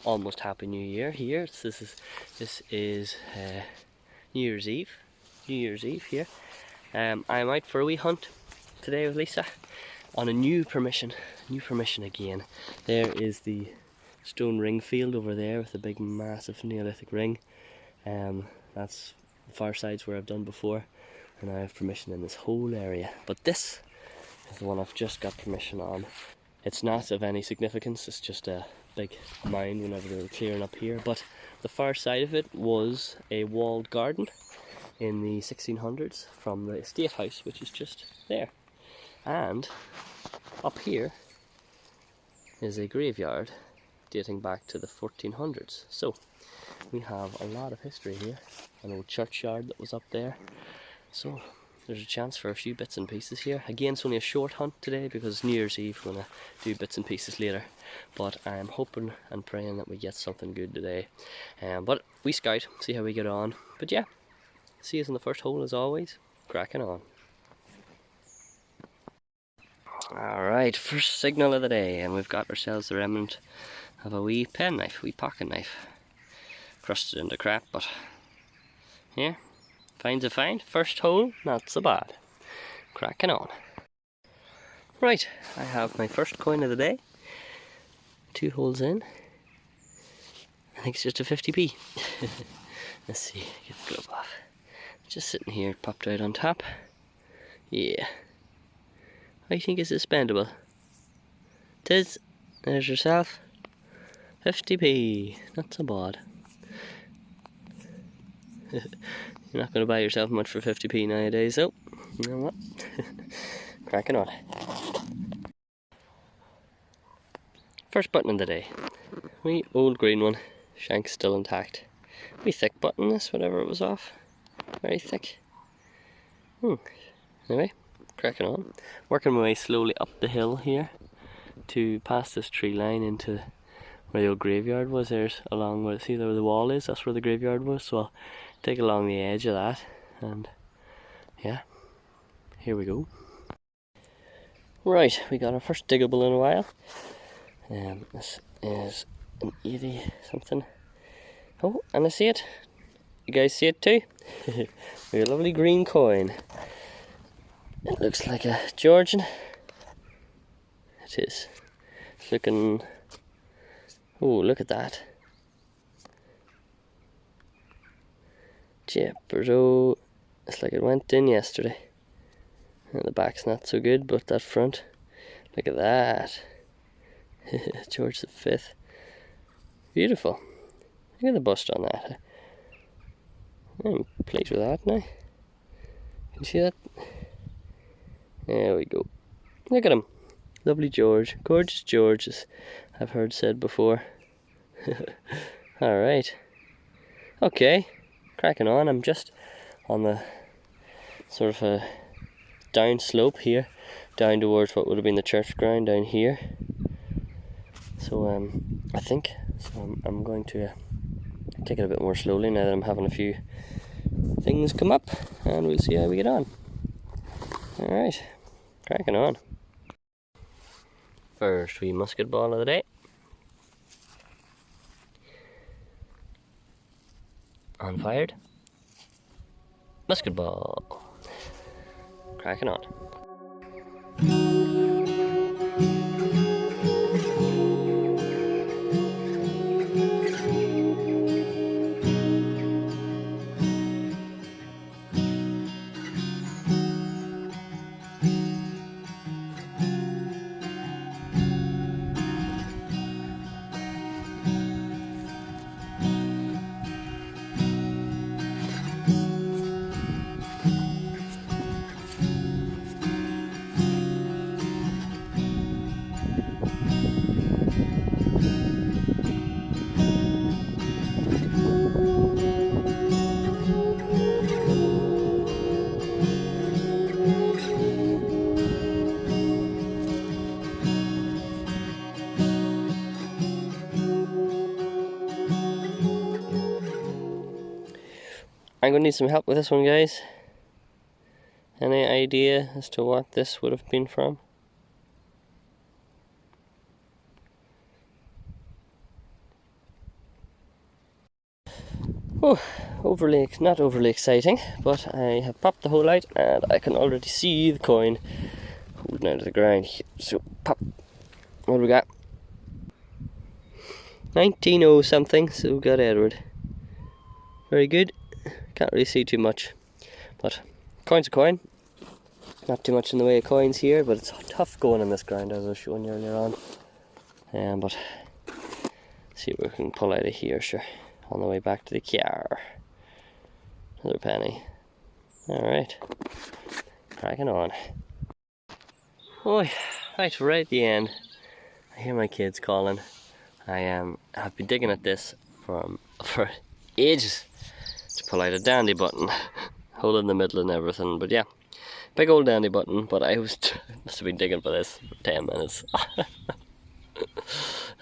almost Happy New Year here. This is New Year's Eve. New Year's Eve here. I'm out for a wee hunt today with Lisa on a new permission again. There is the stone ring field over there with a big massive Neolithic ring. That's the far sides where I've done before, and I have permission in this whole area. But this is the one I've just got permission on. It's not of any significance, it's just a big mound whenever they were clearing up here. But the far side of it was a walled garden in the 1600s from the estate house, which is just there. And up here is a graveyard dating back to the 1400s. So we have a lot of history here. An old churchyard that was up there. So there's a chance for a few bits and pieces here. Again, it's only a short hunt today because New Year's Eve. We're going to do bits and pieces later. But I'm hoping and praying that we get something good today. But we scout, see how we get on. But yeah, see us in the first hole as always. Cracking on. Alright, first signal of the day, and we've got ourselves the remnant of a wee pen knife, wee pocket knife. Crusted into crap, but yeah. Finds a find. First hole, not so bad. Cracking on. Right, I have my first coin of the day. 2 holes in. I think it's just a 50p. Let's see, get the glove off. Just sitting here, popped out on top. Yeah. I think it's spendable. Tis. There's yourself. 50p. Not so bad. You're not going to buy yourself much for 50p nowadays, so you know what? Cracking on. First button of the day. Wee old green one. Shank's still intact. Wee thick button this, whatever it was off. Very thick. Anyway, cracking on. Working my way slowly up the hill here to pass this tree line into where the old graveyard was. There's along where, see where the wall is, that's where the graveyard was, so I'll take along the edge of that, and yeah, here we go. Right, we got our first diggable in a while. This is an 80 something. Oh, and I see it. You guys see it too? We got a lovely green coin. It looks like a Georgian. It is. It's looking. Oh, look at that. Jeopardo. It's like it went in yesterday. And the back's not so good, but that front. Look at that. George V. Beautiful. Look at the bust on that. I'm pleased with that now. Can you see that? There we go. Look at him. Lovely George. Gorgeous George, as I've heard said before. Alright. Okay. Cracking on. I'm just on the sort of a down slope here, down towards what would have been the church ground down here. So I think so. I'm going to take it a bit more slowly now that I'm having a few things come up, and we'll see how we get on. Alright, cracking on. First wee musket ball of the day. Unfired. Musket ball. Cracking on. I'm going to need some help with this one, guys. Any idea as to what this would have been from? Oh, not overly exciting, but I have popped the hole out and I can already see the coin holding out of the ground. So pop. What do we got? 1900 something, so we got Edward. Very good. Can't really see too much, but coin's a coin. Not too much in the way of coins here, but it's tough going on this ground as I was showing you earlier on. But see what we can pull out of here, sure. On the way back to the car. Another penny. Alright. Cracking on. Oh, right at the end. I hear my kids calling. I've been digging at this for ages to pull out a dandy button. Hole in the middle and everything, but yeah. Big old dandy button, but I must have been digging for this for 10 minutes.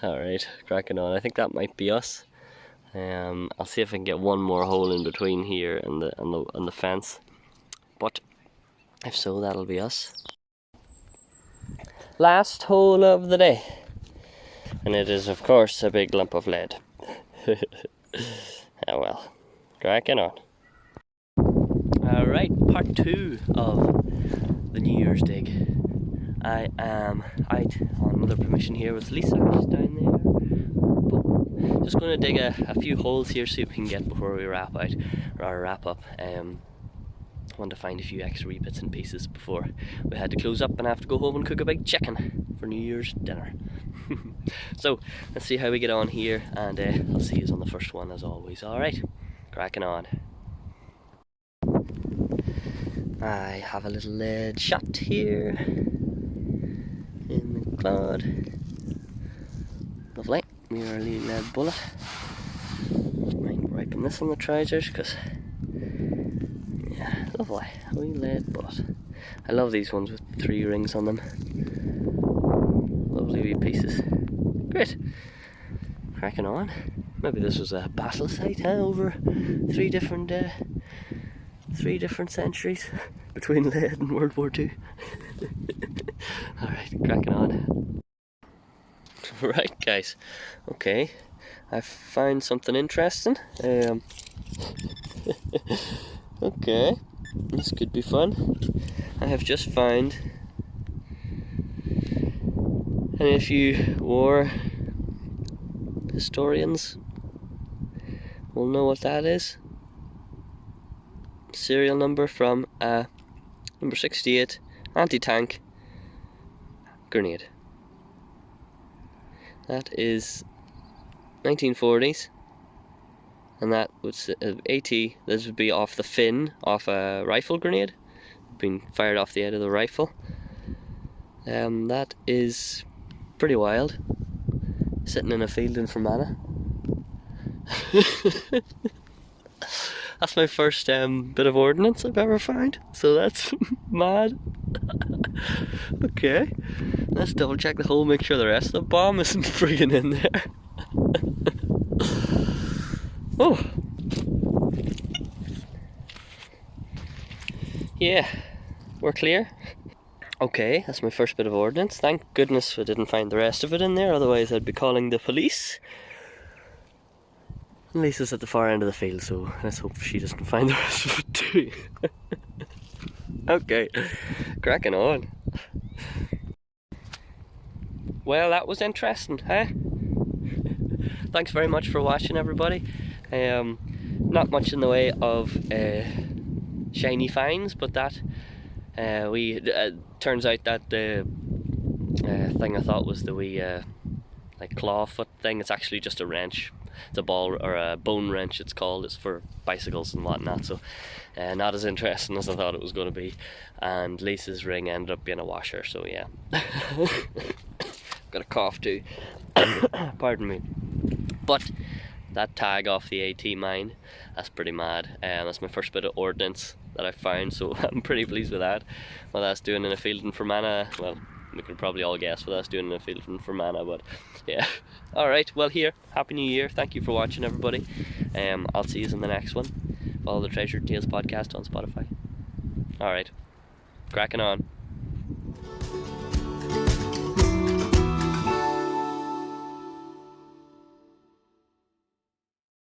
Alright, cracking on. I think that might be us. I'll see if I can get one more hole in between here and the fence. But if so, that'll be us. Last hole of the day. And it is, of course, a big lump of lead. Oh well, cracking on. Alright, part 2 of the New Year's dig. I am out on another permission here with Lisa, she's down there. But just going to dig a few holes here, see if we can get before we wrap up. I want to find a few extra wee bits and pieces before we had to close up and have to go home and cook a big chicken for New Year's dinner. So let's see how we get on here, and I'll see you on the first one as always. Alright, cracking on. I have a little lead shot here in the clod. Lovely, merely lead bullet. Mind wiping this on the trousers because, yeah, lovely, a wee lead bullet. I love these ones with 3 rings on them. Lovely wee pieces. Great, cracking on. Maybe this was a battle site, over 3 different centuries between lead and World War II. Alright, cracking on. Right guys, okay, I've found something interesting. Okay, this could be fun. I have just found, and if you war historians will know what that is. Serial number from number 68 anti-tank grenade. That is 1940s, and that would AT. This would be off the fin off a rifle grenade, being fired off the end of the rifle. That is pretty wild. Sitting in a field in Fermanagh. That's my first bit of ordnance I've ever found, so that's mad. Okay, let's double check the hole, make sure the rest of the bomb isn't friggin' in there. Oh, yeah, we're clear. Okay, that's my first bit of ordnance. Thank goodness I didn't find the rest of it in there, otherwise I'd be calling the police. Lisa's at the far end of the field, so let's hope she doesn't find the rest of it too. Okay, cracking on. Well, that was interesting, huh? Thanks very much for watching, everybody. Not much in the way of shiny finds, but that turns out that the thing I thought was the wee like claw foot thing, it's actually just a wrench. It's a ball or a bone wrench, it's called. It's for bicycles and whatnot, so not as interesting as I thought it was going to be. And Lisa's ring ended up being a washer, so yeah. Got a cough too. Pardon me. But that tag off the AT mine, that's pretty mad. That's my first bit of ordnance that I found, so I'm pretty pleased with that. What that's doing in a field in Fermanagh, well, we could probably all guess what that's doing in a field in Fermanagh, but yeah. Alright, well here, Happy New Year, thank you for watching, everybody. I'll see you in the next one. Follow the Treasured Tales podcast on Spotify. Alright, cracking on.